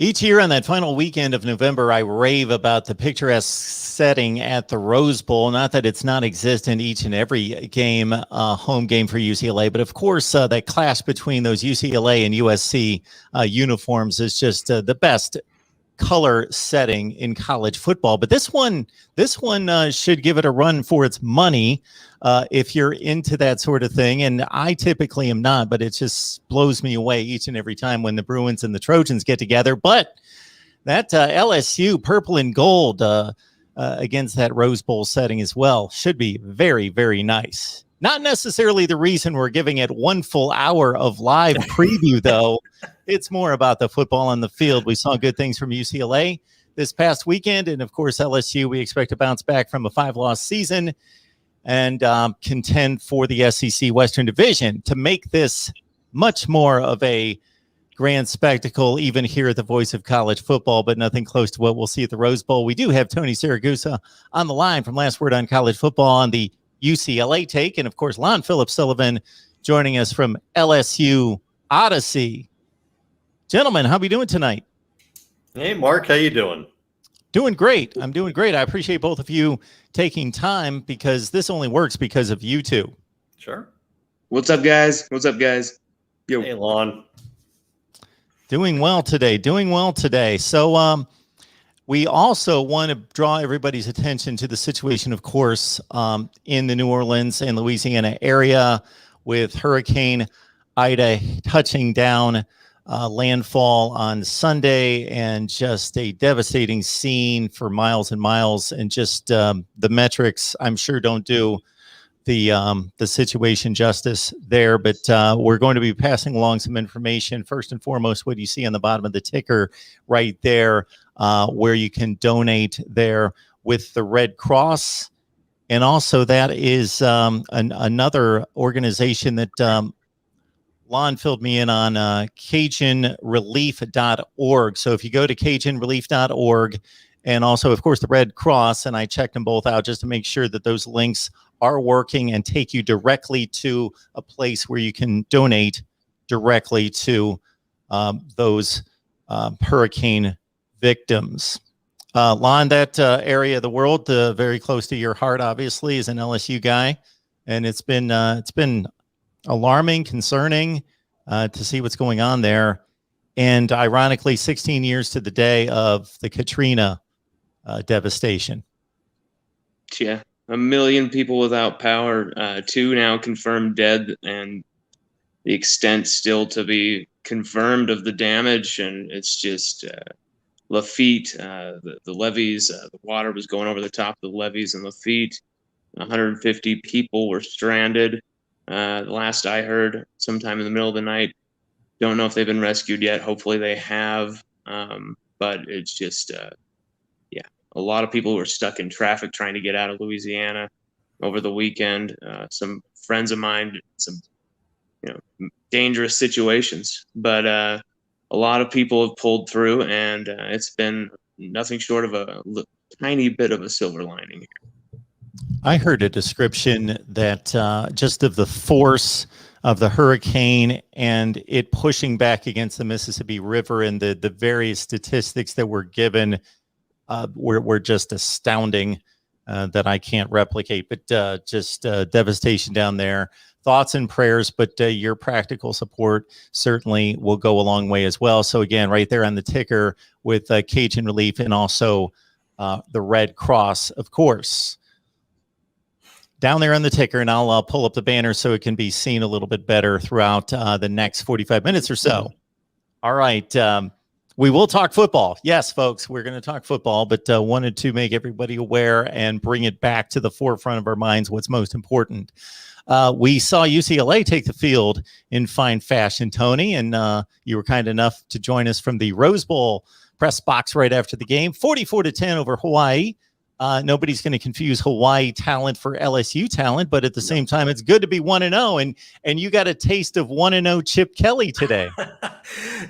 Each year on that final weekend of November, I rave about the picturesque setting at the Rose Bowl. Not that it's not existent each and every game, home game for UCLA, but of course, that clash between those UCLA and USC uniforms is just the best color setting in college football. But this one should give it a run for its money if you're into that sort of thing. And I typically am not, but it just blows me away each and every time when the Bruins and the Trojans get together. But that LSU purple and gold against that Rose Bowl setting as well should be very, very nice. Not necessarily the reason we're giving it 1 full hour of live preview, though. It's more about the football on the field. We saw good things from UCLA this past weekend. And, of course, LSU, we expect to bounce back from a 5-loss season and contend for the SEC Western Division to make this much more of a grand spectacle, even here at the Voice of College Football, but nothing close to what we'll see at the Rose Bowl. We do have Tony Siragusa on the line from Last Word on College Football on the UCLA take. And, of course, Lon Phillips Sullivan joining us from LSU Odyssey. Gentlemen, how are we doing tonight? Hey, Mark, how you doing? Doing great. I'm doing great. I appreciate both of you taking time because this only works because of you two. Sure. What's up, guys? Yo. Hey, Lon. Doing well today. So we also want to draw everybody's attention to the situation, of course, in the New Orleans and Louisiana area with Hurricane Ida touching down landfall on Sunday, and just a devastating scene for miles and miles. And just the metrics, I'm sure, don't do the situation justice there. But we're going to be passing along some information. First and foremost, what you see on the bottom of the ticker right there, where you can donate there with the Red Cross. And also that is another organization that Lon filled me in on, CajunRelief.org. So if you go to CajunRelief.org, and also, of course, the Red Cross, and I checked them both out just to make sure that those links are working and take you directly to a place where you can donate directly to those hurricane victims. Lon, that area of the world, very close to your heart, obviously, as an LSU guy, and it's been alarming, concerning to see what's going on there. And ironically, 16 years to the day of the Katrina devastation. Yeah, 1 million people without power, 2 now confirmed dead, and the extent still to be confirmed of the damage. And it's just Lafitte, the levees, the water was going over the top of the levees in Lafitte. 150 people were stranded. Last I heard, sometime in the middle of the night. Don't know if they've been rescued yet. Hopefully they have. But it's just, a lot of people were stuck in traffic trying to get out of Louisiana over the weekend. Some friends of mine, some, dangerous situations. But a lot of people have pulled through, and it's been nothing short of a tiny bit of a silver lining here. I heard a description that just of the force of the hurricane and it pushing back against the Mississippi River, and the various statistics that were given were just astounding, that I can't replicate. But just devastation down there. Thoughts and prayers, but your practical support certainly will go a long way as well. So again, right there on the ticker with Cajun Relief, and also the Red Cross, of course, down there on the ticker, and I'll pull up the banner so it can be seen a little bit better throughout the next 45 minutes or so. All right. We will talk football. Yes, folks, we're going to talk football, but wanted to make everybody aware and bring it back to the forefront of our minds, what's most important. We saw UCLA take the field in fine fashion, Tony, and you were kind enough to join us from the Rose Bowl press box right after the game. 44-10 over Hawaii. Nobody's going to confuse Hawaii talent for LSU talent, but at the same time, it's good to be 1-0, and you got a taste of 1-0 Chip Kelly today.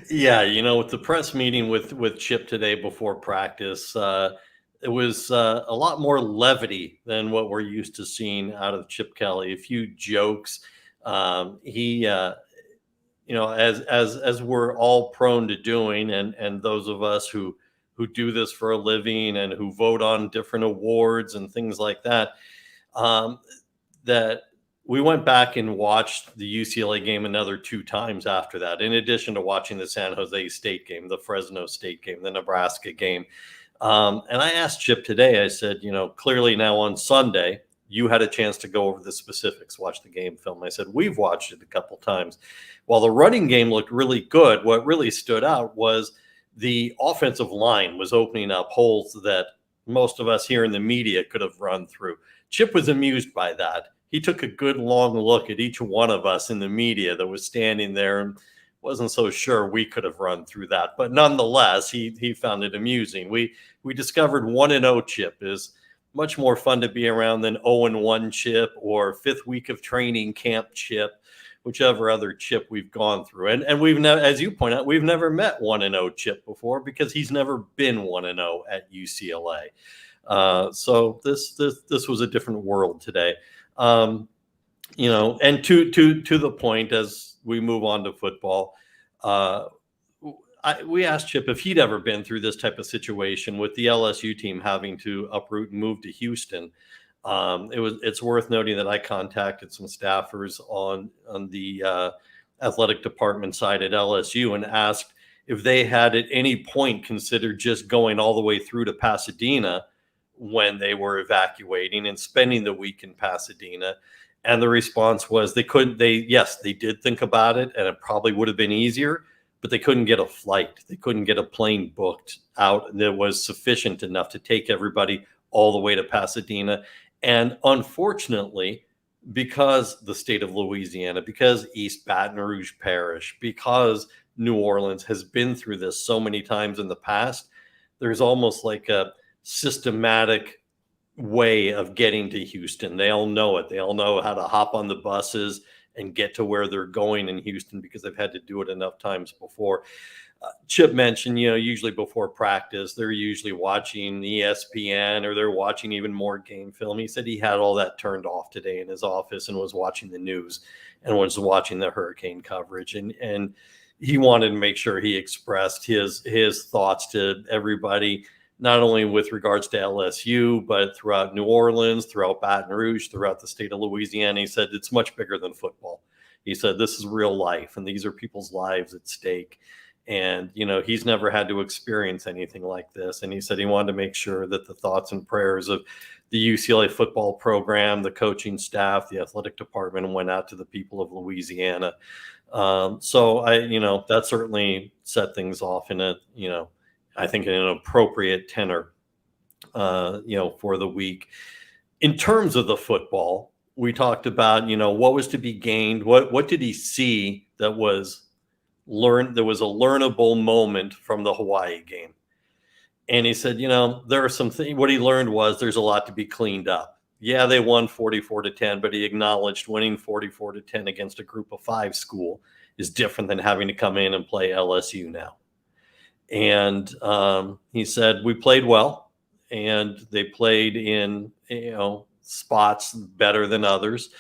Yeah, with the press meeting with Chip today before practice, it was a lot more levity than what we're used to seeing out of Chip Kelly. A few jokes. He as we're all prone to doing, and those of us who do this for a living and who vote on different awards and things like that, that we went back and watched the UCLA game another 2 times after that, in addition to watching the San Jose State game, the Fresno State game, the Nebraska game. And I asked Chip today, I said, clearly now on Sunday, you had a chance to go over the specifics, watch the game film. I said, we've watched it a couple times. While the running game looked really good, what really stood out was the offensive line was opening up holes that most of us here in the media could have run through. Chip was amused by that. He took a good long look at each one of us in the media that was standing there and wasn't so sure we could have run through that. But nonetheless, he found it amusing. We discovered 1-0 Chip is much more fun to be around than 0-1 Chip or 5th week of training camp Chip, whichever other Chip we've gone through. And we've never, as you point out, we've never met 1-0 Chip before because he's never been 1-0 at UCLA. So this was a different world today. And to the point, as we move on to football, we asked Chip if he'd ever been through this type of situation with the LSU team having to uproot and move to Houston. It's worth noting that I contacted some staffers on the athletic department side at LSU and asked if they had at any point considered just going all the way through to Pasadena when they were evacuating and spending the week in Pasadena. And the response was they couldn't. Yes, they did think about it, and it probably would have been easier, but they couldn't get a flight. They couldn't get a plane booked out that was sufficient enough to take everybody all the way to Pasadena. And unfortunately, because the state of Louisiana, because East Baton Rouge Parish, because New Orleans has been through this so many times in the past, there's almost like a systematic way of getting to Houston. They all know it. They all know how to hop on the buses and get to where they're going in Houston because they've had to do it enough times before. Chip mentioned, usually before practice, they're usually watching ESPN or they're watching even more game film. He said he had all that turned off today in his office and was watching the news and was watching the hurricane coverage. And he wanted to make sure he expressed his thoughts to everybody, not only with regards to LSU, but throughout New Orleans, throughout Baton Rouge, throughout the state of Louisiana. He said it's much bigger than football. He said this is real life, and these are people's lives at stake. And, he's never had to experience anything like this. And he said he wanted to make sure that the thoughts and prayers of the UCLA football program, the coaching staff, the athletic department went out to the people of Louisiana. So that certainly set things off in I think in an appropriate tenor, for the week. In terms of the football, we talked about, what was to be gained. What did he see that was learned? There was a learnable moment from the Hawaii game. And he said, there are some things, what he learned was there's a lot to be cleaned up. Yeah, they won 44-10, but he acknowledged winning 44-10 against a group of 5 school is different than having to come in and play LSU now. And he said, we played well, and they played in, spots better than others.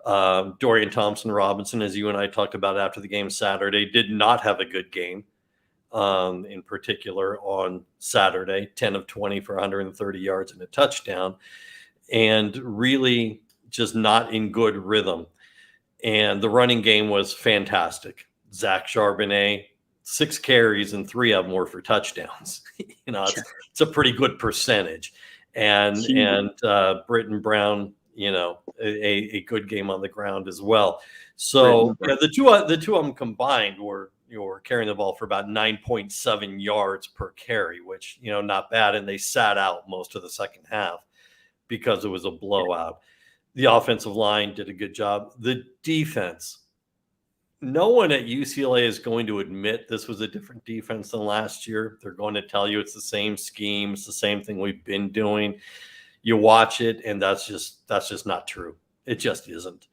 Dorian Thompson-Robinson, as you and I talked about after the game Saturday, did not have a good game, in particular on Saturday, 10 of 20 for 130 yards and a touchdown, and really just not in good rhythm. And the running game was fantastic. Zach Charbonnet, 6 carries and 3 of them were for touchdowns. It's a pretty good percentage. And Britton Brown, a good game on the ground as well. So the two of them combined were carrying the ball for about 9.7 yards per carry, which not bad. And they sat out most of the second half because it was a blowout. The offensive line did a good job. The defense. No one at UCLA is going to admit this was a different defense than last year. They're going to tell you it's the same scheme. It's the same thing we've been doing. You watch it, and that's just not true. It just isn't.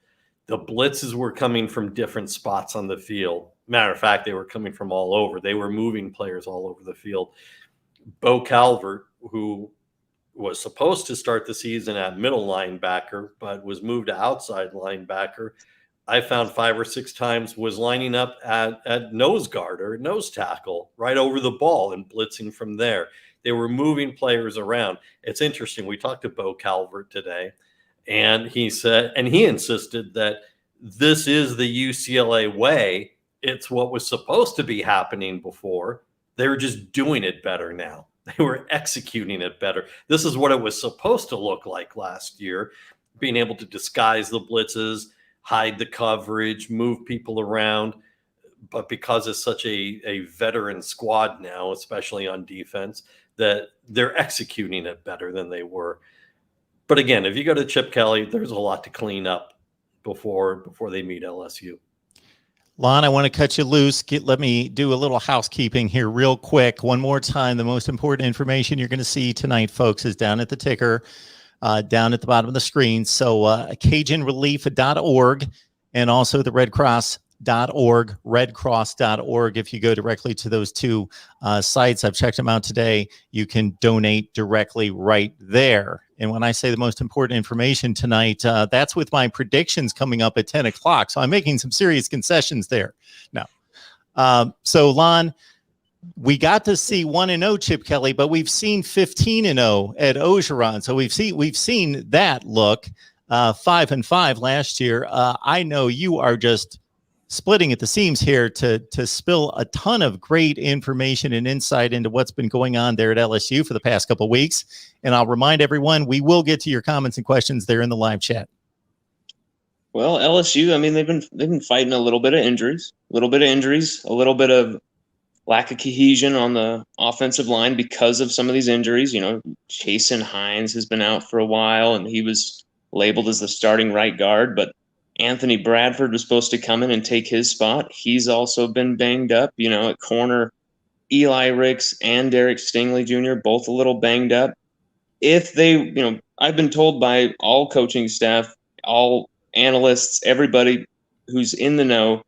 The blitzes were coming from different spots on the field. Matter of fact, they were coming from all over. They were moving players all over the field. Bo Calvert, who was supposed to start the season at middle linebacker, but was moved to outside linebacker, I found 5 or 6 times was lining up at nose guard or nose tackle right over the ball and blitzing from there. They were moving players around. It's interesting. We talked to Bo Calvert today, and he insisted that this is the UCLA way. It's what was supposed to be happening before. They're just doing it better now. They were executing it better. This is what it was supposed to look like last year, being able to disguise the blitzes, hide the coverage, move people around. But because it's such a veteran squad now, especially on defense, that they're executing it better than they were. But again, if you go to Chip Kelly, there's a lot to clean up before they meet LSU. Lon, I want to cut you loose. Let me do a little housekeeping here real quick. One more time, the most important information you're going to see tonight, folks, is down at the ticker, down at the bottom of the screen. So CajunRelief.org and also the RedCross.org, redcross.org. If you go directly to those two sites, I've checked them out today, you can donate directly right there. And when I say the most important information tonight, that's with my predictions coming up at 10 o'clock. So I'm making some serious concessions there. No. So, Lon, we got to see 1-0 Chip Kelly, but we've seen 15-0 at Ogeron. So we've seen that look 5-5 last year. I know you are just splitting at the seams here to spill a ton of great information and insight into what's been going on there at LSU for the past couple of weeks. And I'll remind everyone, we will get to your comments and questions there in the live chat. Well, LSU, I mean, they've been fighting a little bit of injuries, a little bit of lack of cohesion on the offensive line because of some of these injuries. You know, Chasen Hines has been out for a while, and he was labeled as the starting right guard, but Anthony Bradford was supposed to come in and take his spot. He's also been banged up, you know, at corner. Eli Ricks and Derek Stingley Jr., both a little banged up. If they, you know, I've been told by all coaching staff, all analysts, everybody who's in the know,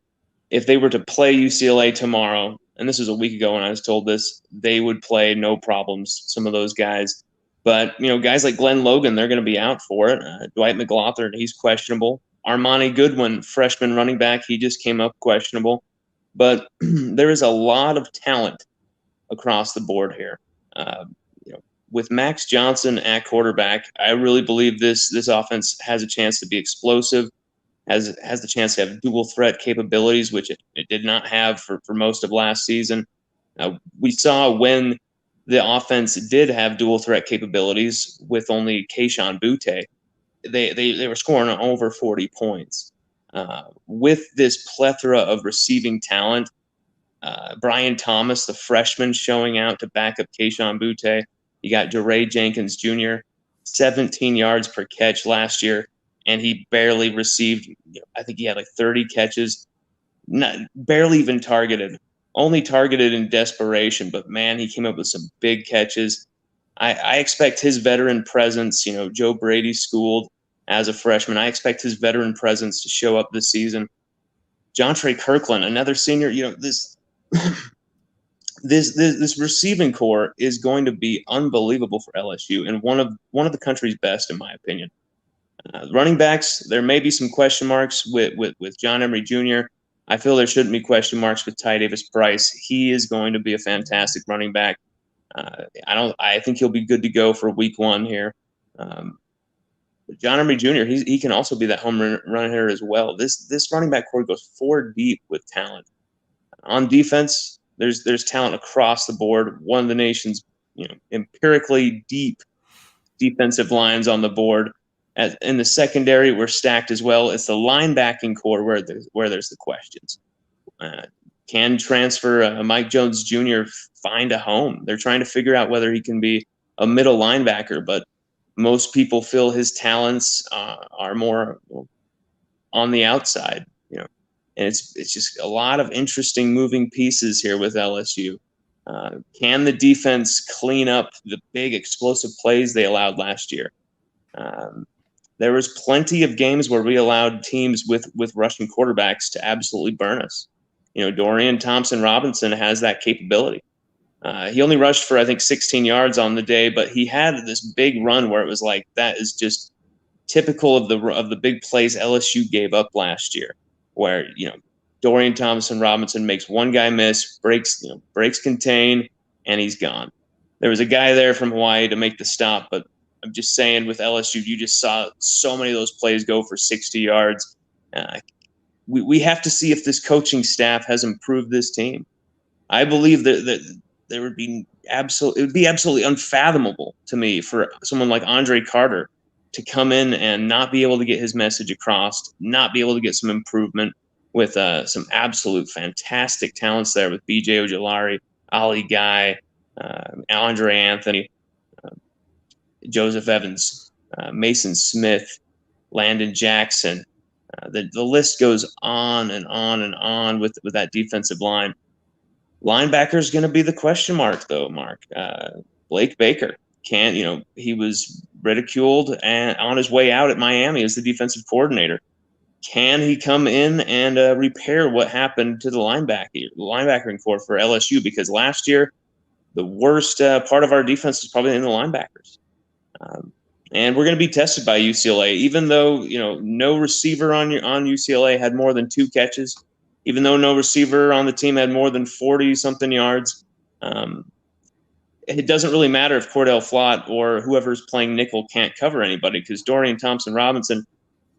if they were to play UCLA tomorrow, and this was a week ago when I was told this, they would play no problems, some of those guys. But, you know, guys like Glenn Logan, they're going to be out for it. Dwight McLaughlin, he's questionable. Armani Goodwin, freshman running back, he just came up questionable. But there is a lot of talent across the board here. You know, with Max Johnson at quarterback, I really believe this offense has a chance to be explosive, has the chance to have dual threat capabilities, which it did not have for most of last season. We saw when the offense did have dual threat capabilities with only Kayshon Boutte, they were scoring over 40 points. With this plethora of receiving talent, Brian Thomas, the freshman, showing out to back up Kayshon Boutte. You got Jeray Jenkins Jr., 17 yards per catch last year, and he barely received, I think he had like 30 catches, barely even targeted, only targeted in desperation. But, man, he came up with some big catches. I expect his veteran presence, you know, Joe Brady schooled as a freshman. I expect his veteran presence to show up this season. Jontre Kirkland, another senior, you know, this receiving core is going to be unbelievable for LSU and one of the country's best, in my opinion. Running backs, there may be some question marks with John Emery Jr. I feel there shouldn't be question marks with Ty Davis Price. He is going to be a fantastic running back. I think he'll be good to go for week one here. John Emery Jr., he can also be that home run hitter as well. This running back core goes 4 deep with talent. On defense, there's talent across the board. One of the nation's, you know, empirically deep defensive lines on the board. In the secondary, we're stacked as well. It's the linebacking core where there's the questions. Can transfer Mike Jones Jr. find a home? They're trying to figure out whether he can be a middle linebacker, but most people feel his talents are more on the outside, you know. And it's just a lot of interesting moving pieces here with LSU. Can the defense clean up the big explosive plays they allowed last year? There was plenty of games where we allowed teams with rushing quarterbacks to absolutely burn us. You know, Dorian Thompson-Robinson has that capability. He only rushed for, I think, 16 yards on the day, but he had this big run where it was like, that is just typical of the big plays LSU gave up last year. where, Dorian Thompson-Robinson makes one guy miss, breaks contain, and he's gone. There was a guy there from Hawaii to make the stop, but I'm just saying with LSU, you just saw so many of those plays go for 60 yards. We have to see if this coaching staff has improved this team. I believe that it would be absolutely unfathomable to me for someone like Andre Carter to come in and not be able to get his message across, not be able to get some improvement with some absolute fantastic talents there with B.J. Ojulari, Ali Guy, Andre Anthony, Joseph Evans, Mason Smith, Landon Jackson. The list goes on and on and on with that defensive line. Linebacker is going to be the question mark, though, Mark. Blake Baker he was ridiculed and on his way out at Miami as the defensive coordinator. Can he come in and repair what happened to the linebacking core for LSU? Because last year, the worst part of our defense was probably in the linebackers. And we're going to be tested by UCLA, even though no receiver on UCLA had more than 2 catches, even though no receiver on the team had more than 40-something yards. It doesn't really matter if Cordell Flott or whoever's playing nickel can't cover anybody, because Dorian Thompson-Robinson,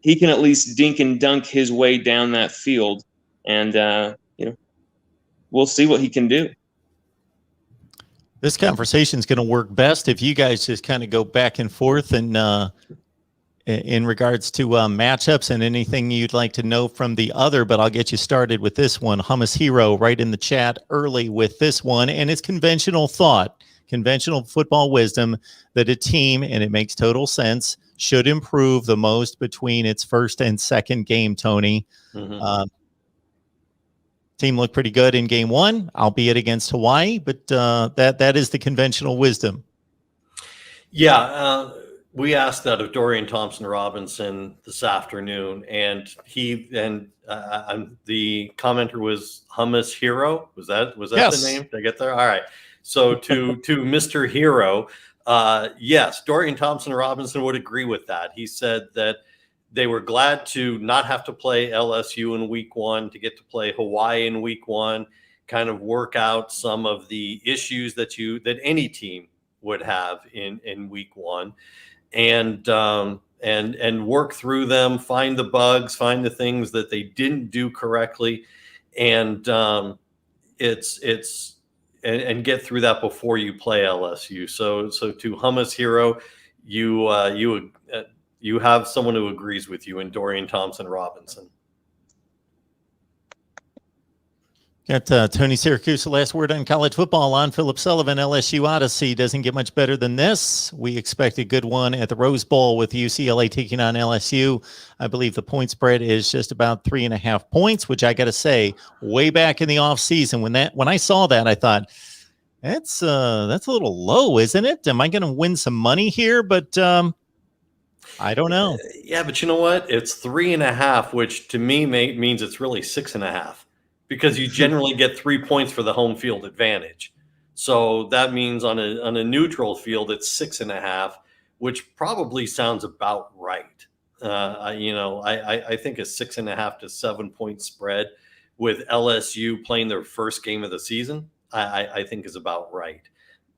he can at least dink and dunk his way down that field, and we'll see what he can do. This conversation is going to work best if you guys just kind of go back and forth and in regards to matchups and anything you'd like to know from the other, but I'll get you started with this one. Hummus Hero right in the chat early with this one, and it's conventional thought, conventional football wisdom that a team, and it makes total sense, should improve the most between its first and second game, Tony. Mm-hmm. Team looked pretty good in game 1, albeit against Hawaii, but that is the conventional wisdom. Yeah, we asked that of Dorian Thompson-Robinson this afternoon, and the commenter was Hummus Hero. Was that yes. The name? Did I get there? All right. So to Mr. Hero, yes, Dorian Thompson-Robinson would agree with that. He said that they were glad to not have to play LSU in week 1, to get to play Hawaii in week 1, kind of work out some of the issues that any team would have in week 1, and work through them, find the bugs, find the things that they didn't do correctly, and get through that before you play LSU. So to Hummus Hero, you have someone who agrees with you in Dorian Thompson-Robinson. Got Tony Syracuse, the last word on college football on Philip Sullivan. LSU Odyssey doesn't get much better than this. We expect a good one at the Rose Bowl with UCLA taking on LSU. I believe the point spread is just about 3.5 points, which I got to say, way back in the offseason, when I saw that, I thought, that's a little low, isn't it? Am I going to win some money here? But I don't know. Yeah, but you know what? It's 3.5, which to me means it's really 6.5, because you generally get 3 points for the home field advantage. So that means on a neutral field, it's 6.5, which probably sounds about right. I think a 6.5 to 7 point spread with LSU playing their first game of the season, I think is about right.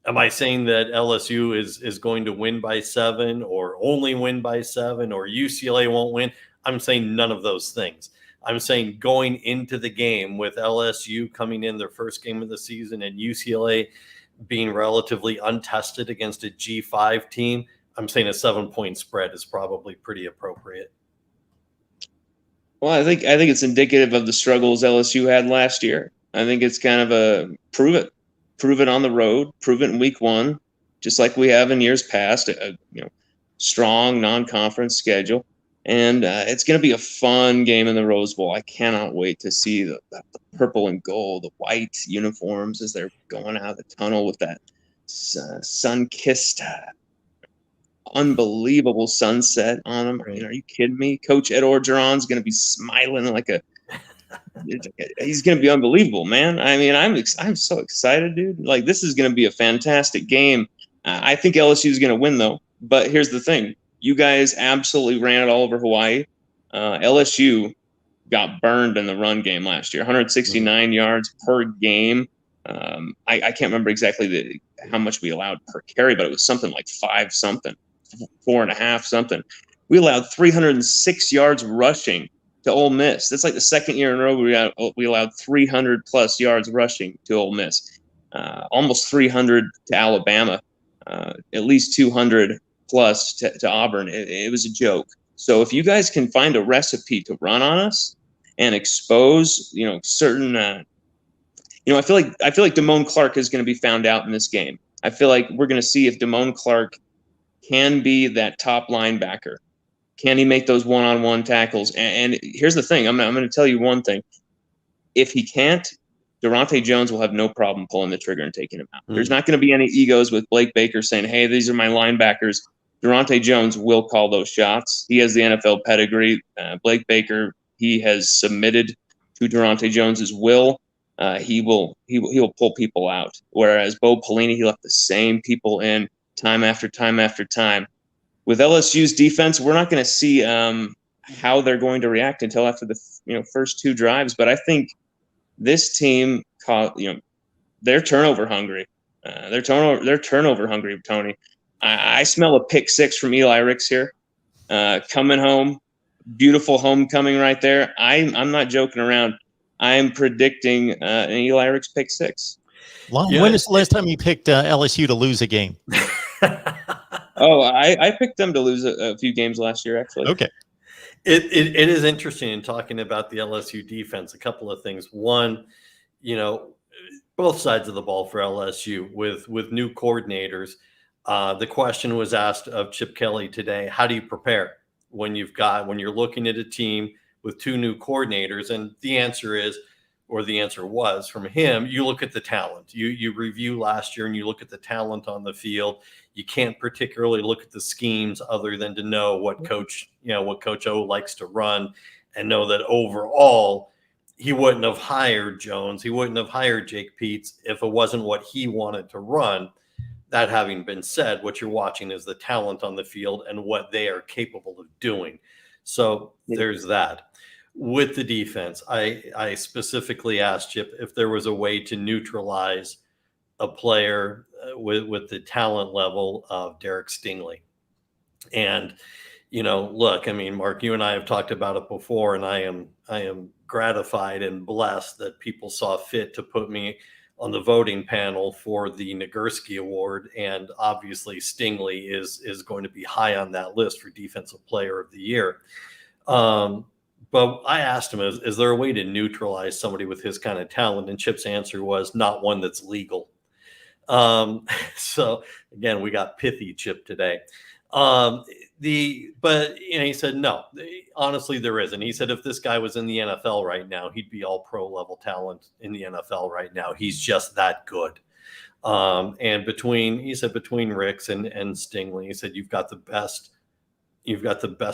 Am I saying that LSU is going to win by 7 or only win by 7 or UCLA won't win? I'm saying none of those things. I'm saying going into the game with LSU coming in their first game of the season and UCLA being relatively untested against a G5 team, I'm saying a 7-point spread is probably pretty appropriate. Well, I think it's indicative of the struggles LSU had last year. I think it's kind of a prove it on the road, prove it in week 1, just like we have in years past, a strong non-conference schedule. And it's going to be a fun game in the Rose Bowl. I cannot wait to see the purple and gold, the white uniforms as they're going out of the tunnel with that sun-kissed, unbelievable sunset on them. Right. Are you kidding me? Coach Ed Orgeron's going to be smiling like he's going to be unbelievable, man. I mean, I'm so excited, dude. Like, this is going to be a fantastic game. I think LSU is going to win, though. But here's the thing. You guys absolutely ran it all over Hawaii. LSU got burned in the run game last year. 169 yards per game. I can't remember exactly how much we allowed per carry, but it was something like 5 something, 4.5 something. We allowed 306 yards rushing to Ole Miss. That's like the second year in a row we allowed 300 plus yards rushing to Ole Miss. Almost 300 to Alabama, at least 200 plus to Auburn. It was a joke. So if you guys can find a recipe to run on us and expose, certain, I feel like Damone Clark is going to be found out in this game. I feel like we're going to see if Damone Clark can be that top linebacker. Can he make those one-on-one tackles? And here's the thing. I'm going to tell you one thing. If he can't, Durante Jones will have no problem pulling the trigger and taking him out. There's not going to be any egos with Blake Baker saying, hey, these are my linebackers. Durante Jones will call those shots. He has the NFL pedigree. Blake Baker, he has submitted to Durante Jones's will. He will pull people out. Whereas Bo Pelini, he left the same people in time after time after time. With LSU's defense, we're not going to see how they're going to react until after the first 2 drives. But I think this team, they're turnover hungry. They're turnover hungry, Tony. I smell a pick 6 from Eli Ricks here. Coming home, beautiful homecoming right there. I'm not joking around. I'm predicting an Eli Ricks pick 6. Lon, when is the last time you picked LSU to lose a game? Oh, I picked them to lose a few games last year, actually. Okay. It is interesting in talking about the LSU defense. A couple of things. One, both sides of the ball for LSU with new coordinators. The question was asked of Chip Kelly today: how do you prepare when you're looking at a team with 2 new coordinators? And the answer was from him, you look at the talent. You review last year and you look at the talent on the field. You can't particularly look at the schemes other than to know what Coach O likes to run, and know that overall he wouldn't have hired Jones. He wouldn't have hired Jake Peetz if it wasn't what he wanted to run. That having been said, what you're watching is the talent on the field and what they are capable of doing. So there's that. With the defense, I specifically asked Chip if there was a way to neutralize a player with the talent level of Derek Stingley. And, look, I mean, Mark, you and I have talked about it before, and I am gratified and blessed that people saw fit to put me on the voting panel for the Nagurski Award. And obviously Stingley is going to be high on that list for Defensive Player of the Year. But I asked him, is there a way to neutralize somebody with his kind of talent? And Chip's answer was not one that's legal. So again, we got pithy Chip today. He said, no, honestly, there isn't. He said, if this guy was in the NFL right now, he'd be all pro level talent in the NFL right now. He's just that good. And between Ricks and Stingley, he said, you've got the best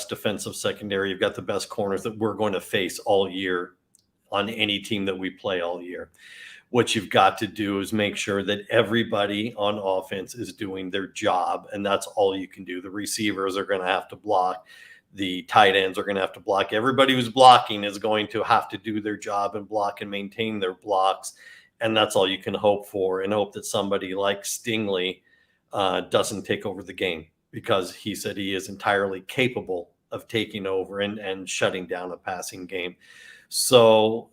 defensive secondary. You've got the best corners that we're going to face all year on any team that we play all year. What you've got to do is make sure that everybody on offense is doing their job, and that's all you can do. The receivers are going to have to block. The tight ends are going to have to block. Everybody who's blocking is going to have to do their job and block and maintain their blocks, and that's all you can hope for, and hope that somebody like Stingley doesn't take over the game, because he said he is entirely capable of taking over and shutting down a passing game. So,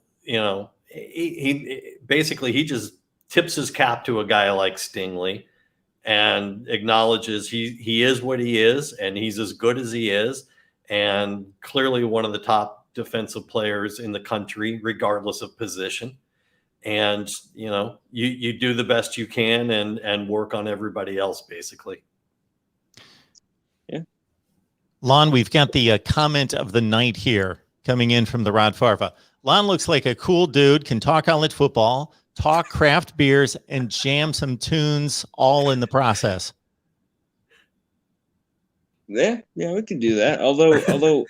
he basically just tips his cap to a guy like Stingley and acknowledges he is what he is, and he's as good as he is, and clearly one of the top defensive players in the country, regardless of position. And, you do the best you can and work on everybody else, basically. Yeah. Lon, we've got the comment of the night here coming in from the Rod Farva. Lon looks like a cool dude, can talk college football, talk craft beers, and jam some tunes all in the process. Yeah, we can do that. Although,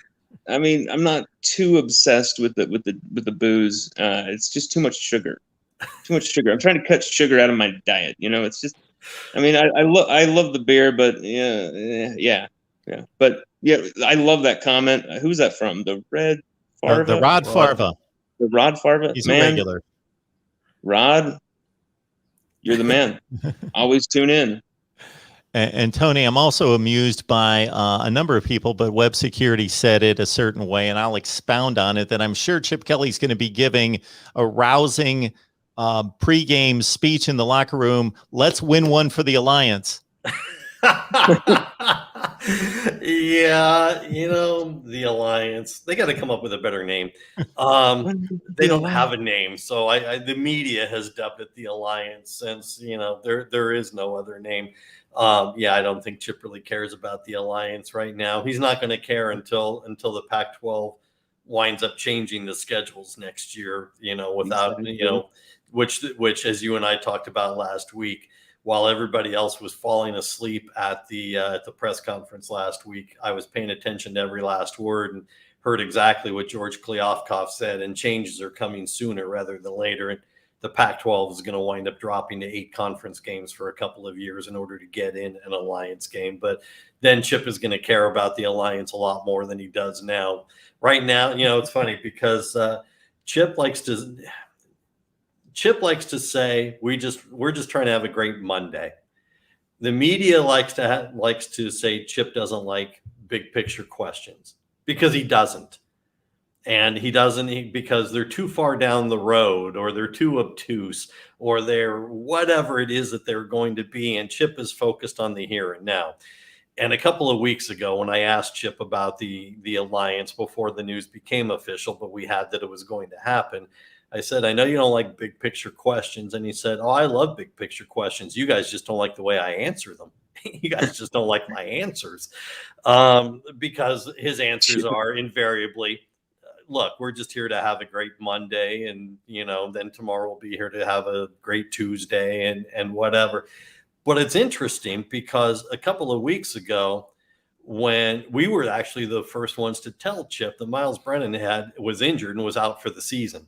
I mean, I'm not too obsessed with the booze. It's just too much sugar. Too much sugar. I'm trying to cut sugar out of my diet. It's just. I mean, I love the beer, but yeah. But yeah, I love that comment. Who's that from? The Red The Rod Rod. Farva. The Rod Farva. He's a Man, regular. Rod, you're the man. Always tune in. And Tony, I'm also amused by a number of people, but web security said it a certain way, and I'll expound on it, that I'm sure Chip Kelly's going to be giving a rousing pregame speech in the locker room. Let's win one for the Alliance. Yeah, the Alliance. They got to come up with a better name. They don't have a name, so the media has dubbed it the Alliance since there is no other name. I don't think Chip really cares about the Alliance right now. He's not going to care until the Pac-12 winds up changing the schedules next year. Without which as you and I talked about last week. While everybody else was falling asleep at the press conference last week, I was paying attention to every last word and heard exactly what George Kliavkoff said, and changes are coming sooner rather than later. And the Pac-12 is going to wind up dropping to 8 conference games for a couple of years in order to get in an Alliance game. But then Chip is going to care about the Alliance a lot more than he does now. Right now, it's funny because Chip likes to say we're just trying to have a great Monday. The media likes to say Chip doesn't like big picture questions because he doesn't. And he doesn't because they're too far down the road, or they're too obtuse, or they're whatever it is that they're going to be. And Chip is focused on the here and now. And a couple of weeks ago, when I asked Chip about the Alliance before the news became official, but we had that it was going to happen, I said, I know you don't like big picture questions. And he said, oh, I love big picture questions. You guys just don't like the way I answer them. You guys just don't like my answers. Because his answers are invariably, look, we're just here to have a great Monday. And, then tomorrow we'll be here to have a great Tuesday and whatever. But it's interesting because a couple of weeks ago, when we were actually the first ones to tell Chip that Miles Brennan was injured and was out for the season.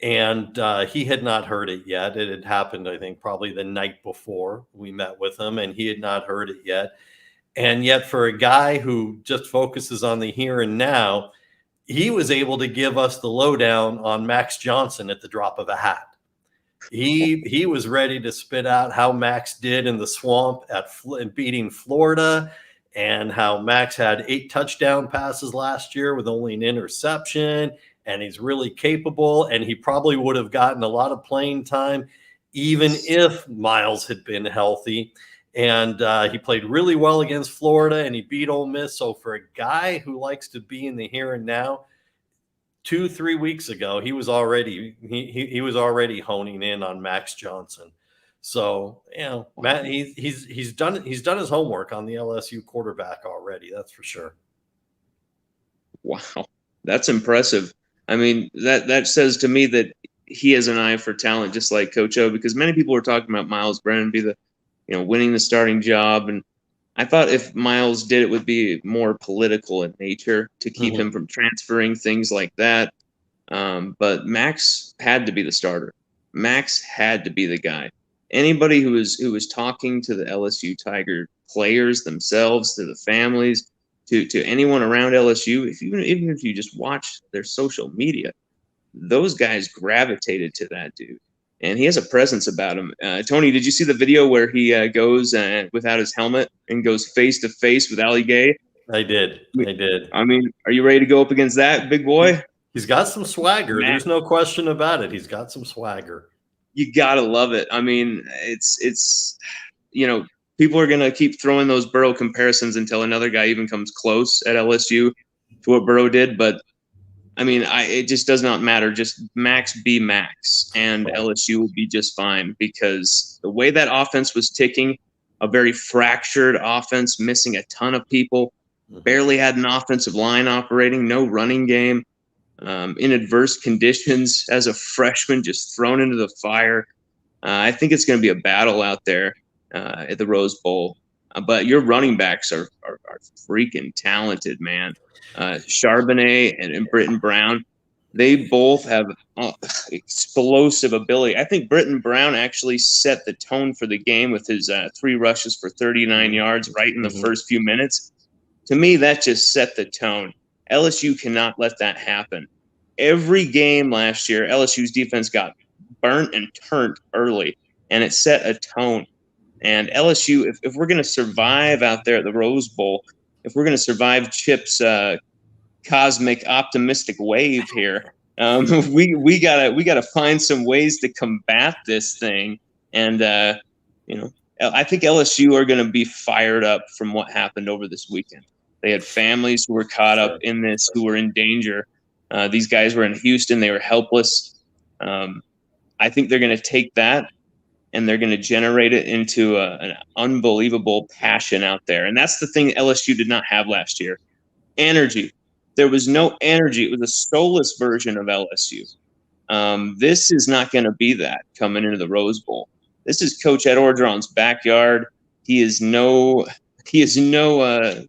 And he had not heard it yet. It had happened, I think, probably the night before we met with him, and he had not heard it yet. And yet, for a guy who just focuses on the here and now, he was able to give us the lowdown on Max Johnson at the drop of a hat. He was ready to spit out how Max did in the swamp at beating Florida, and how Max had 8 touchdown passes last year with only an interception. And he's really capable, and he probably would have gotten a lot of playing time even if Miles had been healthy. And he played really well against Florida, and he beat Ole Miss. So for a guy who likes to be in the here and now, 2-3 weeks ago, he was already honing in on Max Johnson. So Matt, he's done his homework on the LSU quarterback already. That's for sure. Wow, that's impressive. I mean, that says to me that he has an eye for talent, just like Coach O, because many people were talking about Miles Brennan winning the starting job. And I thought if Miles did, it would be more political in nature to keep him from transferring, things like that. But Max had to be the starter. Max had to be the guy. Anybody who was talking to the LSU Tiger players themselves, to the families, to anyone around LSU, even if you just watch their social media, those guys gravitated to that dude, and he has a presence about him. Tony, did you see the video where he goes without his helmet and goes face to face with Ali Gay? I did. I mean, are you ready to go up against that big boy? He's got some swagger. There's no question about it. He's got some swagger. You gotta love it. I mean, it's people are going to keep throwing those Burrow comparisons until another guy even comes close at LSU to what Burrow did. But, I mean, it just does not matter. Just Max be Max, and LSU will be just fine, because the way that offense was ticking, a very fractured offense, missing a ton of people, barely had an offensive line operating, no running game, in adverse conditions as a freshman, just thrown into the fire. I think it's going to be a battle out there at the Rose Bowl. But your running backs are freaking talented, man. Charbonnet and Britton Brown, they both have explosive ability. I think Britton Brown actually set the tone for the game with his 3 rushes for 39 yards right in the first few minutes. To me, that just set the tone. LSU cannot let that happen. Every game last year, LSU's defense got burnt and turned early, and it set a tone. And LSU, if we're going to survive out there at the Rose Bowl, if we're going to survive Chip's cosmic optimistic wave here, we gotta find some ways to combat this thing. And I think LSU are going to be fired up from what happened over this weekend. They had families who were caught up in this, who were in danger. These guys were in Houston. They were helpless. I think they're going to take that and they're going to generate it into an unbelievable passion out there. And that's the thing LSU did not have last year. Energy. There was no energy. It was a soulless version of LSU. This is not going to be that coming into the Rose Bowl. This is Coach Ed Orgeron's backyard. He is no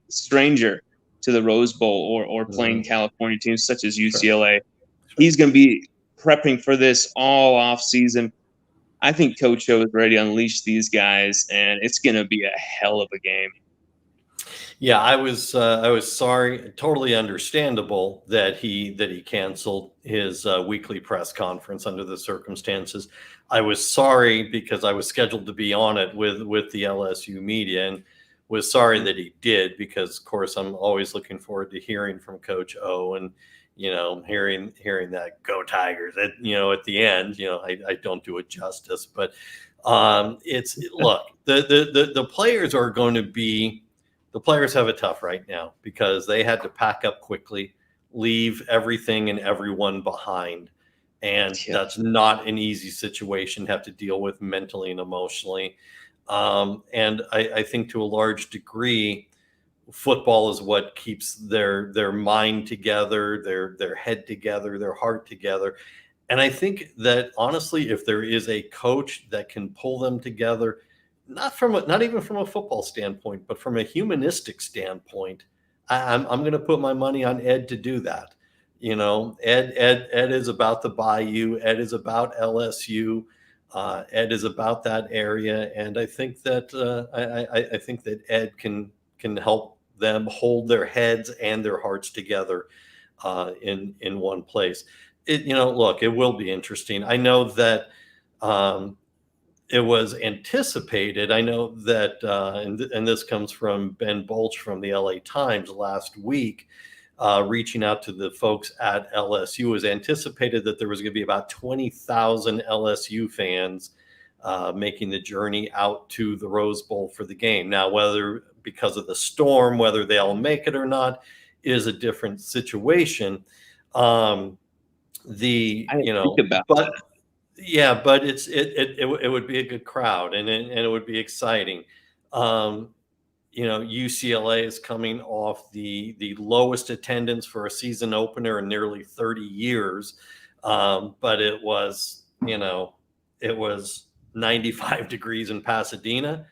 stranger to the Rose Bowl or playing California teams such as UCLA. He's going to be prepping for this all off season. I think Coach O is ready to unleash these guys, and it's going to be a hell of a game. Yeah, I was sorry, totally understandable that he canceled his weekly press conference under the circumstances. I was sorry because I was scheduled to be on it with the LSU media, and was sorry that he did because, of course, I'm always looking forward to hearing from Coach O and hearing that "Go Tigers" at the end. I don't do it justice, but it's look, the players are going to be. The players have it tough right now because they had to pack up quickly, leave everything and everyone behind. And that's not an easy situation to have to deal with mentally and emotionally. And I think to a large degree, football is what keeps their mind together, their head together, their heart together. And I think that honestly, if there is a coach that can pull them together, not even from a football standpoint, but from a humanistic standpoint, I'm going to put my money on Ed to do that. Ed is about the Bayou. Ed is about LSU. Ed is about that area, and I think that I think that Ed can help them hold their heads and their hearts together in one place. Look, it will be interesting. I know that. It was anticipated. I know that, and this comes from Ben Bolch from the LA Times last week, reaching out to the folks at LSU. It was anticipated that there was going to be about 20,000 LSU fans making the journey out to the Rose Bowl for the game. Now, whether because of the storm, whether they all make it or not, is a different situation. Yeah, but it would be a good crowd and it would be exciting. UCLA is coming off the lowest attendance for a season opener in nearly 30 years. But it was 95 degrees in Pasadena.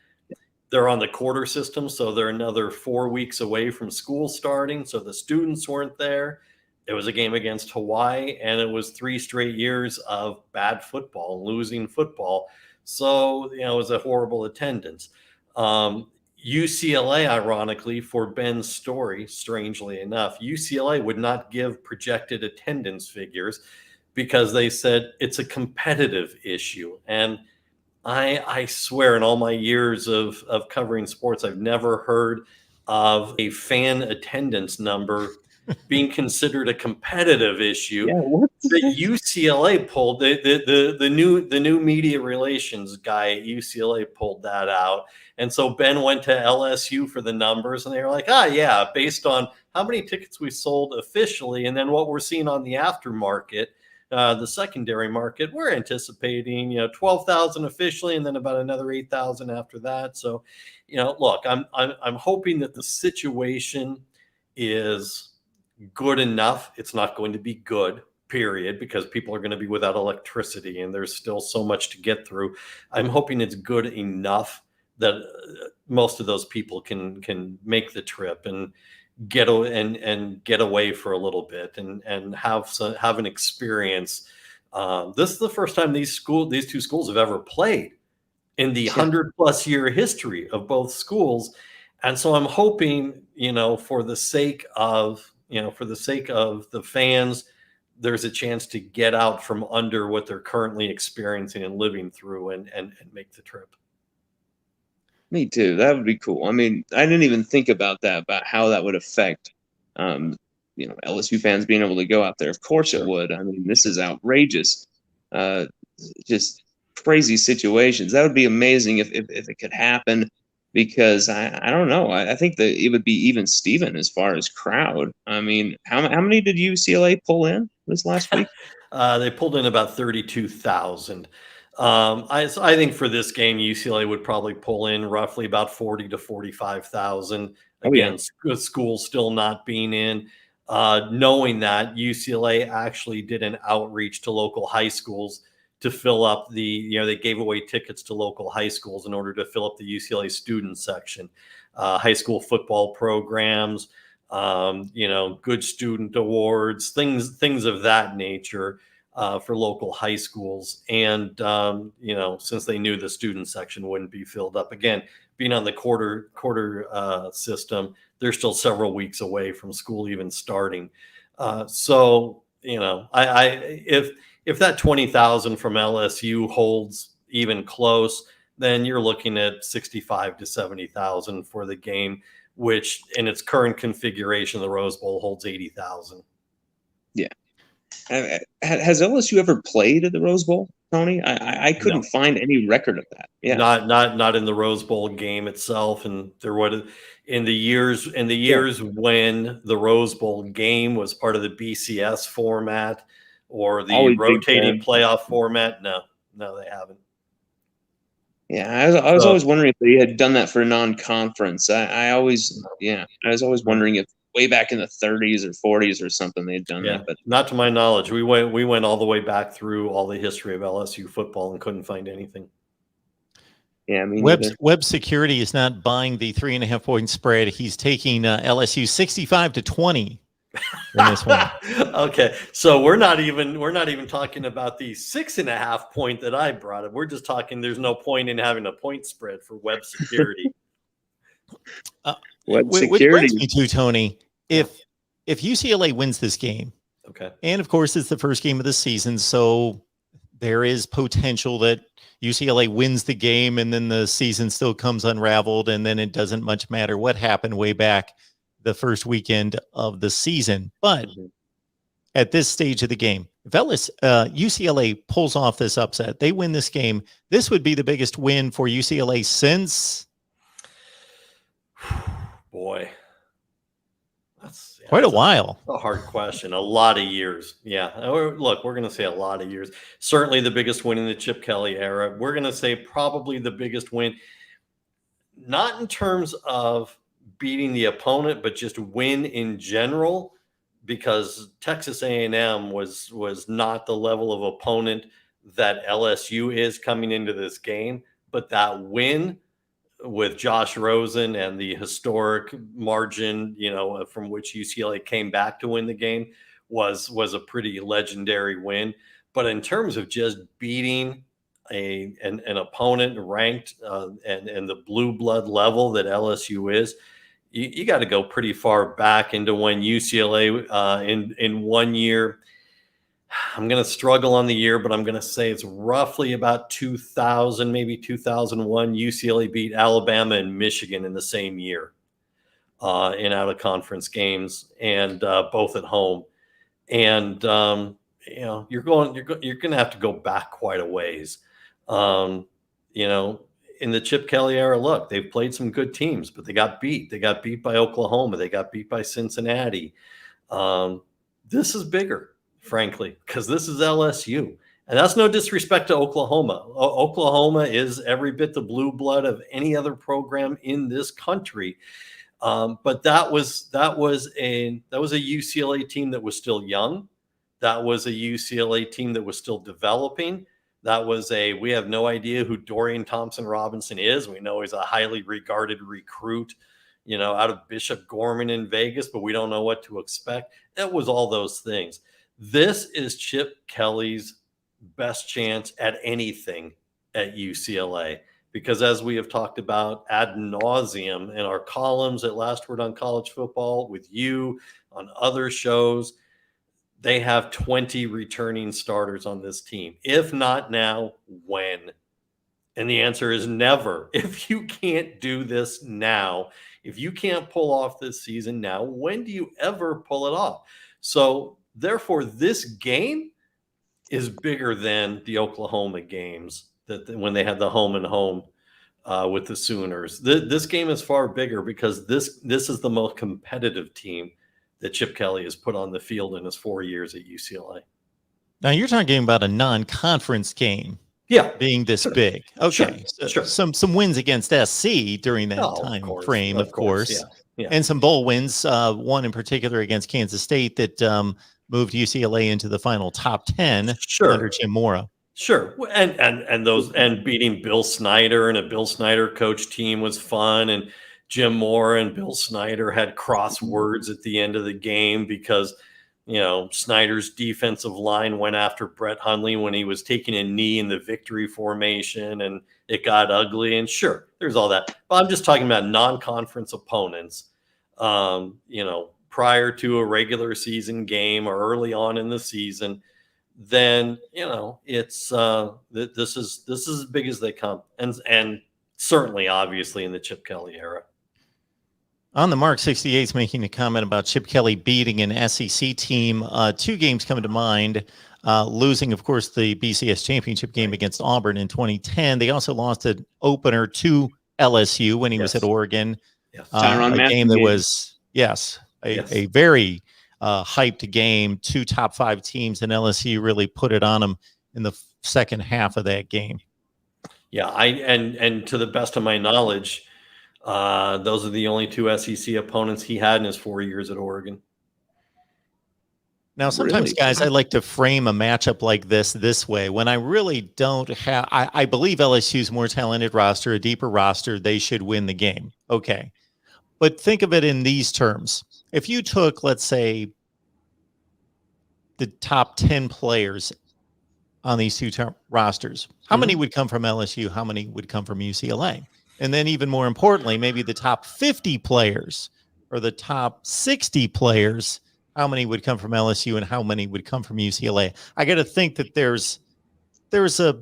They're on the quarter system, so they're another 4 weeks away from school starting. So the students weren't there. It was a game against Hawaii, and it was 3 straight years of bad football, losing football. So, it was a horrible attendance. UCLA, ironically, for Ben's story, strangely enough, UCLA would not give projected attendance figures because they said it's a competitive issue. And I swear in all my years of covering sports, I've never heard of a fan attendance number being considered a competitive issue. The UCLA pulled the new media relations guy at UCLA pulled that out. And so Ben went to LSU for the numbers and they were like, yeah, based on how many tickets we sold officially and then what we're seeing on the aftermarket, the secondary market, we're anticipating 12,000 officially and then about another 8,000 after that. So, look, I'm hoping that the situation is good enough. It's not going to be good, period, because people are going to be without electricity and there's still so much to get through. I'm hoping it's good enough that most of those people can make the trip and get away for a little bit and have an experience. This is the first time these two schools have ever played in the 100+ year history of both schools. And so I'm hoping, for the sake of for the sake of the fans, there's a chance to get out from under what they're currently experiencing and living through and make the trip. Me too. That would be cool. I mean, I didn't even think about that, about how that would affect, LSU fans being able to go out there. Of course it would. I mean, this is outrageous. Just crazy situations. That would be amazing if it could happen, because I don't know. I think that it would be even Steven as far as crowd. I mean, how many did UCLA pull in this last week? They pulled in about 32,000. I think for this game, UCLA would probably pull in roughly about 40 to 45,000. Again, school still not being in. Knowing that UCLA actually did an outreach to local high schools to fill up they gave away tickets to local high schools in order to fill up the UCLA student section, high school football programs, good student awards, things of that nature for local high schools. And, since they knew the student section wouldn't be filled up, again, being on the quarter system, they're still several weeks away from school even starting. If that 20,000 from LSU holds even close, then you're looking at 65 to 70,000 for the game, which in its current configuration, the Rose Bowl holds 80,000. Yeah. Has LSU ever played at the Rose Bowl, Tony? I couldn't find any record of that. Yeah. Not in the Rose Bowl game itself. And there would in the years when the Rose Bowl game was part of the BCS format or the rotating playoff format. No, they haven't. Yeah, I was always wondering if they had done that for a non-conference. I was always wondering if way back in the 30s or 40s or something they'd done that, but not to my knowledge. We went all the way back through all the history of LSU football and couldn't find anything. Yeah, I mean, Web Security is not buying the 3.5 point spread. He's taking LSU 65 to 20 in this one. Okay, so we're not even talking about the 6.5 point that I brought up. We're just talking. There's no point in having a point spread for Web Security. Which brings me to Tony. If UCLA wins this game, okay, and of course it's the first game of the season, so there is potential that UCLA wins the game and then the season still comes unraveled, and then it doesn't much matter what happened way back the first weekend of the season. But at this stage of the game, if UCLA pulls off this upset, they win this game, this would be the biggest win for UCLA since. Boy, that's quite a while. A hard question. A lot of years. Yeah. Look, we're going to say a lot of years. Certainly the biggest win in the Chip Kelly era. We're going to say probably the biggest win, not in terms of beating the opponent, but just win in general, because Texas A&M was not the level of opponent that LSU is coming into this game. But that win with Josh Rosen and the historic margin, from which UCLA came back to win the game was a pretty legendary win. But in terms of just beating an opponent ranked and the blue blood level that LSU is, you got to go pretty far back into when UCLA in 1 year. I'm going to struggle on the year, but I'm going to say it's roughly about 2000, maybe 2001. UCLA beat Alabama and Michigan in the same year in out of conference games, and both at home. And you're going to have to go back quite a ways. In the Chip Kelly era, look, they've played some good teams, but they got beat. They got beat by Oklahoma. They got beat by Cincinnati. This is bigger, frankly, because this is LSU. And that's no disrespect to Oklahoma. Oklahoma is every bit the blue blood of any other program in this country. But that was a UCLA team that was still young. That was a UCLA team that was still developing. That was we have no idea who Dorian Thompson-Robinson is. We know he's a highly regarded recruit, out of Bishop Gorman in Vegas, but we don't know what to expect. It was all those things. This is Chip Kelly's best chance at anything at UCLA. because as we have talked about ad nauseum in our columns at Last Word on College Football, with you on other shows, they have 20 returning starters on this team. If not now, when? And the answer is never. If you can't do this now, if you can't pull off this season now, when do you ever pull it off? So therefore, this game is bigger than the Oklahoma games that when they had the home and home with the Sooners. This game is far bigger because this is the most competitive team that Chip Kelly has put on the field in his 4 years at UCLA. Now you're talking about a non-conference game. Yeah, being this big. Okay. Sure. Some wins against SC during that time frame, of course. Yeah. And some bowl wins, one in particular against Kansas State that moved UCLA into the final top 10 under Jim Mora. Sure. And beating Bill Snyder and a Bill Snyder coach team was fun. And Jim Mora and Bill Snyder had crosswords at the end of the game because Snyder's defensive line went after Brett Hundley when he was taking a knee in the victory formation, and it got ugly. And sure, there's all that. But I'm just talking about non-conference opponents, prior to a regular season game or early on in the season. Then it's this is as big as they come, and certainly, obviously, in the Chip Kelly era. On the mark, 68's making a comment about Chip Kelly beating an SEC team. Two games come to mind. Losing, of course, the BCS championship game against Auburn in 2010. They also lost an opener to LSU when he was at Oregon. Yes. A game that was, a very hyped game. Two top 5 teams, and LSU really put it on them in the second half of that game. Yeah, and to the best of my knowledge, those are the only 2 SEC opponents he had in his 4 years at Oregon. Now, sometimes, guys, I like to frame a matchup like this way. When I really don't have, I believe LSU's more talented roster, a deeper roster, they should win the game. Okay. But think of it in these terms. If you took, let's say, the top 10 players on these two rosters, how many would come from LSU? How many would come from UCLA? And then even more importantly, maybe the top 50 players or the top 60 players, how many would come from LSU and how many would come from UCLA? I got to think that there's a,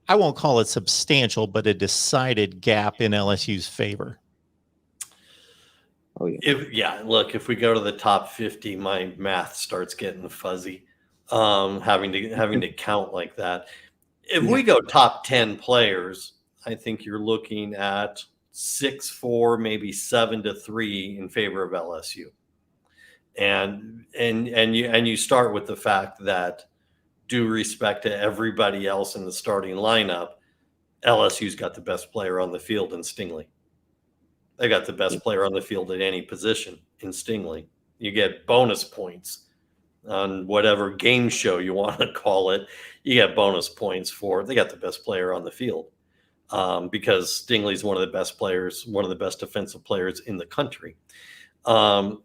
I won't call it substantial, but a decided gap in LSU's favor. Oh, yeah. If we go to the top 50, my math starts getting fuzzy, having to count like that. If we go top 10 players, I think you're looking at 6-4, maybe 7-3 in favor of LSU. And you start with the fact that, due respect to everybody else in the starting lineup, LSU's got the best player on the field in Stingley. They got the best player on the field at any position in Stingley. You get bonus points on whatever game show you want to call it. You get bonus points for they got the best player on the field. Because Stingley's one of the best players, one of the best defensive players in the country. If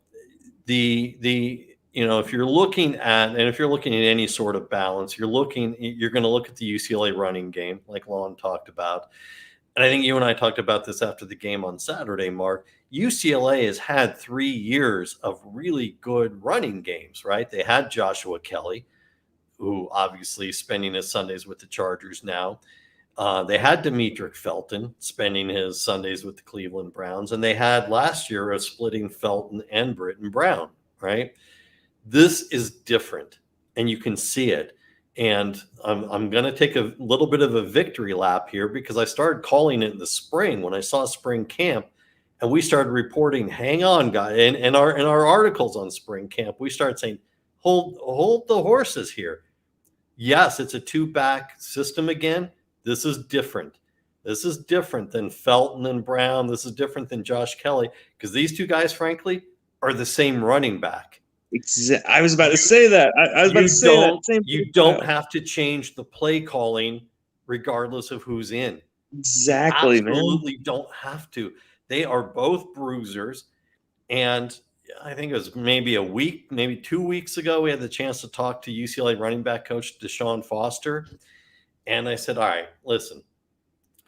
you're looking at any sort of balance, you're going to look at the UCLA running game, like Lon talked about. And I think you and I talked about this after the game on Saturday, Mark. UCLA has had 3 years of really good running games, right? They had Joshua Kelly, who obviously is spending his Sundays with the Chargers now. They had Demetric Felton spending his Sundays with the Cleveland Browns, and they had last year a splitting Felton and Britton Brown, right? This is different, and you can see it. And I'm going to take a little bit of a victory lap here because I started calling it in the spring when I saw spring camp, and we started reporting, hang on, guys, in our articles on spring camp, we started saying, hold the horses here. Yes, it's a 2-back system again. This is different. This is different than Felton and Brown. This is different than Josh Kelly because these two guys, frankly, are the same running back. I was about to say that. I was about to say that. You don't have to change the play calling regardless of who's in. Exactly, Absolutely don't have to. They are both bruisers. And I think it was maybe a week, maybe 2 weeks ago, we had the chance to talk to UCLA running back coach Deshaun Foster. And I said, all right, listen,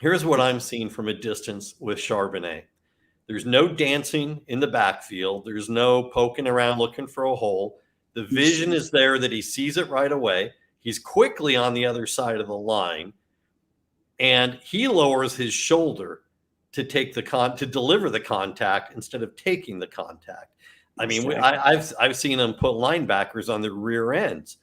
Here's what I'm seeing from a distance with Charbonnet. There's no dancing in the backfield. There's no poking around looking for a hole. The vision is there that he sees it right away. He's quickly on the other side of the line, and he lowers his shoulder to take to deliver the contact instead of taking the contact. I mean, I've seen him put linebackers on the rear ends,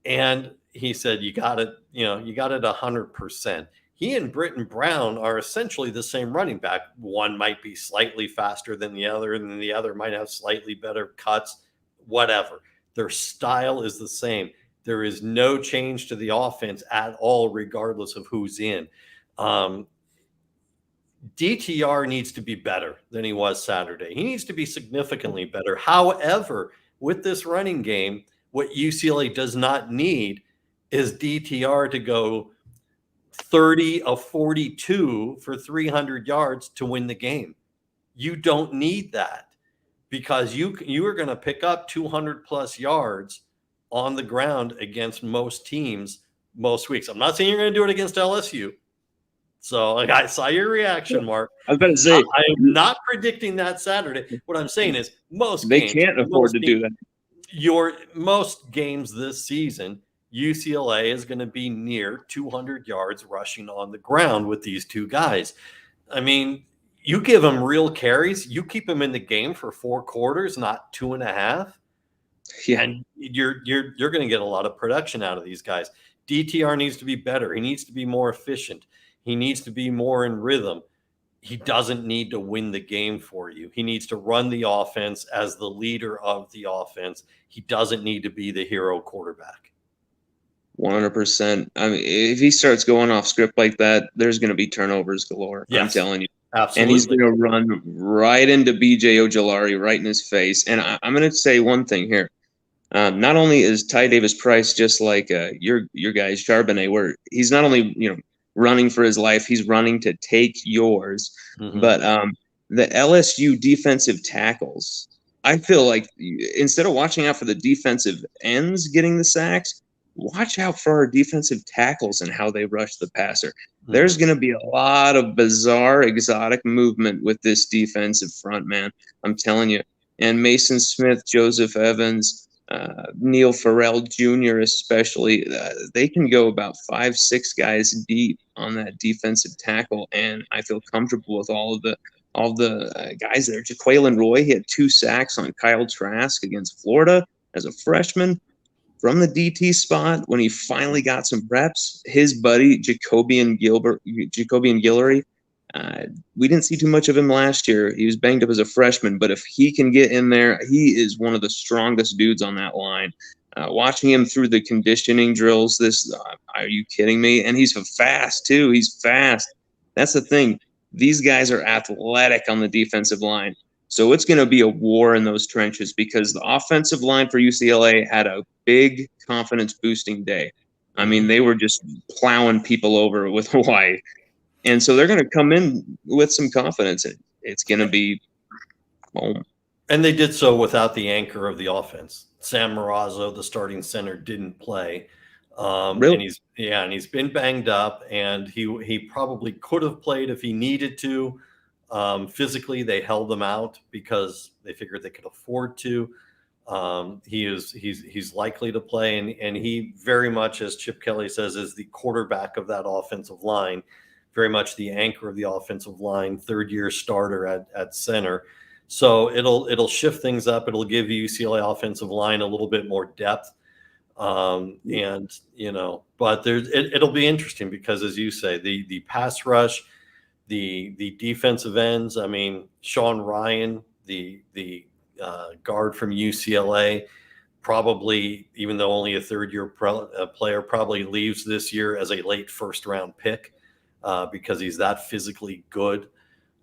and he said, "You got it. You got it 100%." He and Britton Brown are essentially the same running back. One might be slightly faster than the other, and the other might have slightly better cuts. Whatever. Their style is the same. There is no change to the offense at all, regardless of who's in. DTR needs to be better than he was Saturday. He needs to be significantly better. However, with this running game, what UCLA does not need is DTR to go 30 of 42 for 300 yards to win the game. You don't need that, because you are going to pick up 200 plus yards on the ground against most teams most weeks. I'm not saying you're going to do it against LSU. So I saw your reaction, Mark. I was about to say, I'm not predicting that Saturday. What I'm saying is they can't afford to do that. Most games this season, UCLA is going to be near 200 yards rushing on the ground with these two guys. I mean, you give them real carries, you keep them in the game for 4 quarters, not 2.5. Yeah. And you're going to get a lot of production out of these guys. DTR needs to be better. He needs to be more efficient. He needs to be more in rhythm. He doesn't need to win the game for you. He needs to run the offense as the leader of the offense. He doesn't need to be the hero quarterback. 100%. I mean, if he starts going off script like that, there's going to be turnovers galore. Yes, I'm telling you. Absolutely. And he's going to run right into BJ Ojulari, right in his face. And I'm going to say one thing here. Not only is Ty Davis Price just like your guys, Charbonnet, where he's not only running for his life, he's running to take yours. Mm-hmm. But the LSU defensive tackles, I feel like instead of watching out for the defensive ends getting the sacks, watch out for our defensive tackles and how they rush the passer. Mm-hmm. There's going to be a lot of bizarre, exotic movement with this defensive front, man. I'm telling you. And Mason Smith, Joseph Evans, Neil Farrell Jr. especially, they can go about 5-6 guys deep on that defensive tackle, and I feel comfortable with all the guys there. Jaquelin Roy, he had 2 sacks on Kyle Trask against Florida as a freshman from the DT spot. When he finally got some reps, his buddy Jacobian Guillory, we didn't see too much of him last year. He was banged up as a freshman, but if he can get in there, he is one of the strongest dudes on that line. Watching him through the conditioning drills, are you kidding me? And he's fast too. He's fast. That's the thing. These guys are athletic on the defensive line. So it's going to be a war in those trenches, because the offensive line for UCLA had a big confidence boosting day. I mean, they were just plowing people over with Hawaii. And so they're going to come in with some confidence. It's going to be boom. And they did so without the anchor of the offense. Sam Marazzo, the starting center, didn't play. Really? And he's been banged up, and he probably could have played if he needed to. Physically, they held him out because they figured they could afford to. He's likely to play, and he very much, as Chip Kelly says, is the quarterback of that offensive line. Very much the anchor of the offensive line, 3rd-year starter at center. So it'll shift things up. It'll give UCLA offensive line a little bit more depth. But it'll be interesting because, as you say, the pass rush, the defensive ends. I mean, Sean Ryan, the guard from UCLA, probably, even though only a 3rd-year player, probably leaves this year as a late 1st-round pick. Because he's that physically good.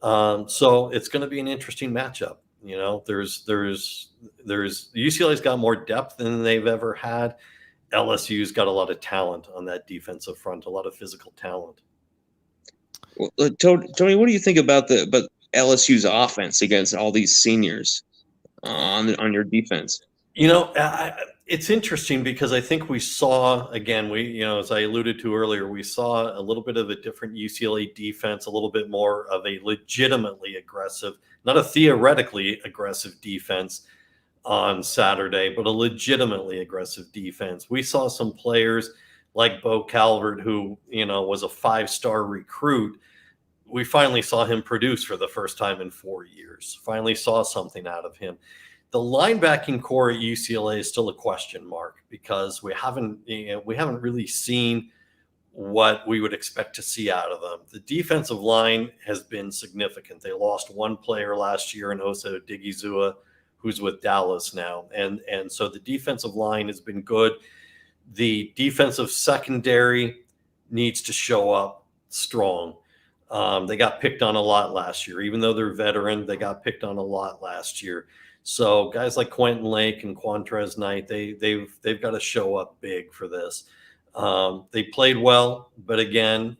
So it's going to be an interesting matchup. There's UCLA's got more depth than they've ever had. LSU's got a lot of talent on that defensive front, a lot of physical talent. Well, Tony, what do you think about LSU's offense against all these seniors on your defense? It's interesting because I think we saw, again, as I alluded to earlier, we saw a little bit of a different UCLA defense, a little bit more of a legitimately aggressive, not a theoretically aggressive defense on Saturday, but a legitimately aggressive defense. We saw some players like Bo Calvert, who, was a 5-star recruit. We finally saw him produce for the first time in 4 years, finally saw something out of him. The linebacking core at UCLA is still a question mark because we haven't really seen what we would expect to see out of them. The defensive line has been significant. They lost one player last year in Osa Odigizua, who's with Dallas now, and so the defensive line has been good. The defensive secondary needs to show up strong. They got picked on a lot last year, even though they're veteran. They got picked on a lot last year. So guys like Quentin Lake and Quantrez Knight, they've got to show up big for this. They played well, but again,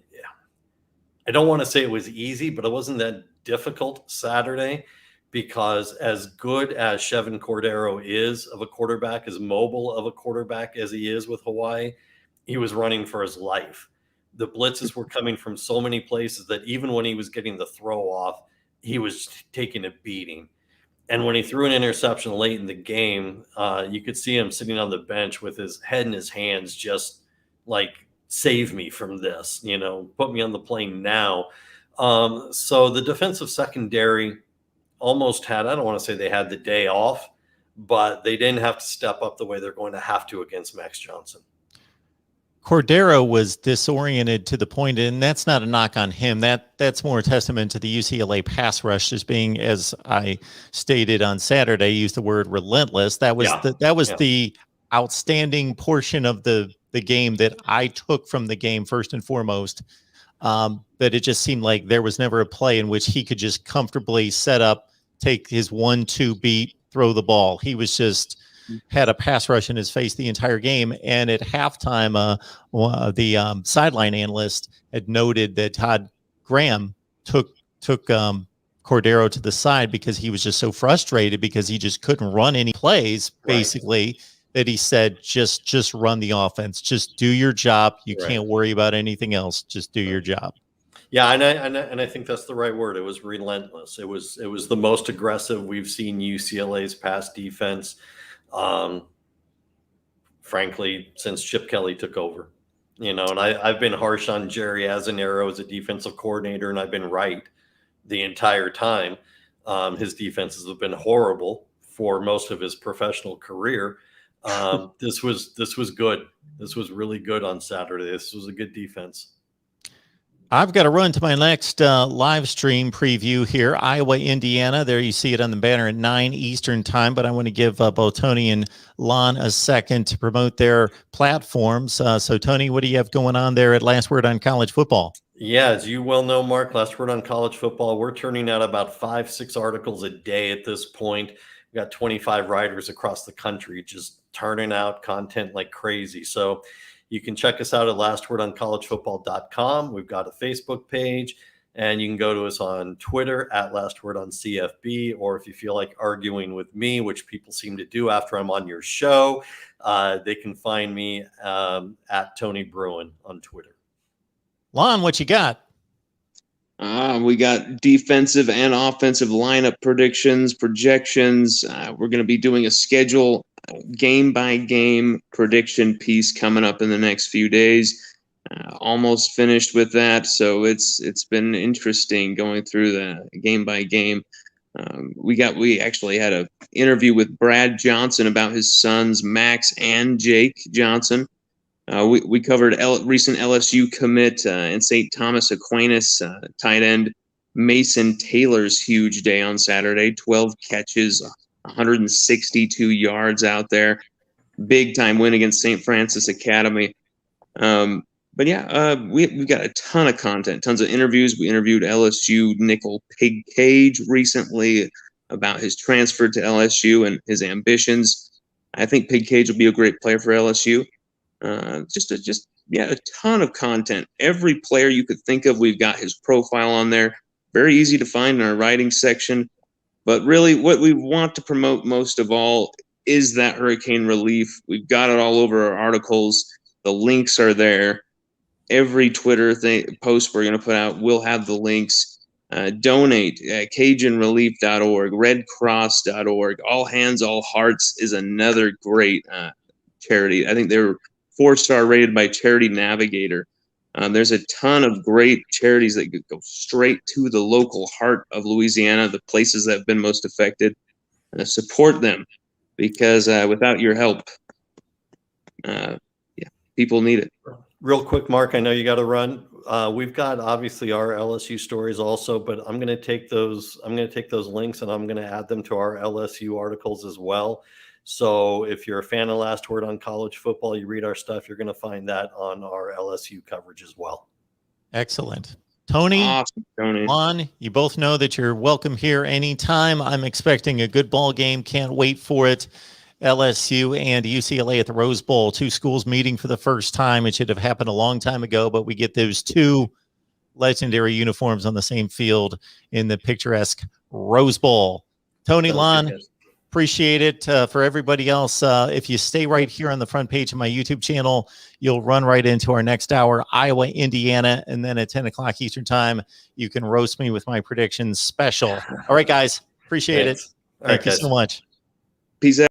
I don't want to say it was easy, but it wasn't that difficult Saturday because as good as Chevin Cordero is of a quarterback, as mobile of a quarterback as he is with Hawaii, he was running for his life. The blitzes were coming from so many places that even when he was getting the throw off, he was taking a beating. And when he threw an interception late in the game, you could see him sitting on the bench with his head in his hands, just like, save me from this, put me on the plane now. So the defensive secondary almost had, I don't want to say they had the day off, but they didn't have to step up the way they're going to have to against Max Johnson. Cordero was disoriented to the point, and that's not a knock on him. That's more a testament to the UCLA pass rush as being, as I stated on Saturday, used the word relentless. That was the outstanding portion of the game that I took from the game first and foremost. That it just seemed like there was never a play in which he could just comfortably set up, take his 1-2 beat, throw the ball. He was just had a pass rush in his face the entire game. And at halftime, the sideline analyst had noted that Todd Graham took Cordero to the side because he was just so frustrated because he just couldn't run any plays, basically, right, that he said, just run the offense. Just do your job. You can't worry about anything else. Just do your job. Yeah, and I think that's the right word. It was relentless. It was the most aggressive we've seen UCLA's pass defense, frankly, since Chip Kelly took over. And I've been harsh on Jerry Azanero as a defensive coordinator, and I've been right the entire time. His defenses have been horrible for most of his professional career. This was good. This was really good on Saturday. This was a good defense. I've got to run to my next live stream preview here, Iowa, Indiana. There you see it on the banner at 9 Eastern time, but I want to give both Tony and Lon a second to promote their platforms. So, Tony, what do you have going on there at Last Word on College Football? Yeah, as you well know, Mark, Last Word on College Football, we're turning out about 5-6 articles a day at this point. We've got 25 writers across the country just turning out content like crazy. So you can check us out at lastwordoncollegefootball.com. We've got a Facebook page, and you can go to us on Twitter at lastwordonCFB, or if you feel like arguing with me, which people seem to do after I'm on your show, they can find me at Tony Bruin on Twitter. Lon, what you got? We got defensive and offensive lineup predictions, projections. We're going to be doing a schedule game-by-game prediction piece coming up in the next few days. Almost finished with that, so it's been interesting going through the game-by-game. We actually had an interview with Brad Johnson about his sons Max and Jake Johnson. We covered recent LSU commit and St. Thomas Aquinas tight end Mason Taylor's huge day on Saturday. 12 catches, 162 yards out there. Big time win against St. Francis Academy. But yeah, we've got a ton of content, tons of interviews. We interviewed LSU nickel Pig Cage recently about his transfer to LSU and his ambitions. I think Pig Cage will be a great player for LSU. Just a ton of content. Every player you could think of, we've got his profile on there. Very easy to find in our writing section. But really, what we want to promote most of all is that hurricane relief. We've got it all over our articles. The links are there. Every Twitter post we're going to put out will have the links. Donate at CajunRelief.org, RedCross.org. All Hands, All Hearts is another great charity. I think they were 4-star rated by Charity Navigator. There's a ton of great charities that go straight to the local heart of Louisiana, the places that have been most affected. Support them, because without your help, people need it. Real quick, Mark, I know you got to run. We've got obviously our LSU stories also, but I'm going to take those links and I'm going to add them to our LSU articles as well. So if you're a fan of Last Word on College Football, you read our stuff, you're going to find that on our LSU coverage as well. Excellent. Tony, awesome, Tony. Lon, you both know that you're welcome here anytime. I'm expecting a good ball game. Can't wait for it. LSU and UCLA at the Rose Bowl, 2 schools meeting for the first time. It should have happened a long time ago, but we get those 2 legendary uniforms on the same field in the picturesque Rose Bowl. Tony, Lon, appreciate it. For everybody else, if you stay right here on the front page of my YouTube channel, you'll run right into our next hour, Iowa, Indiana, and then at 10 o'clock Eastern time, you can roast me with my predictions special. All right, guys, appreciate it. Thank you so much. Peace out.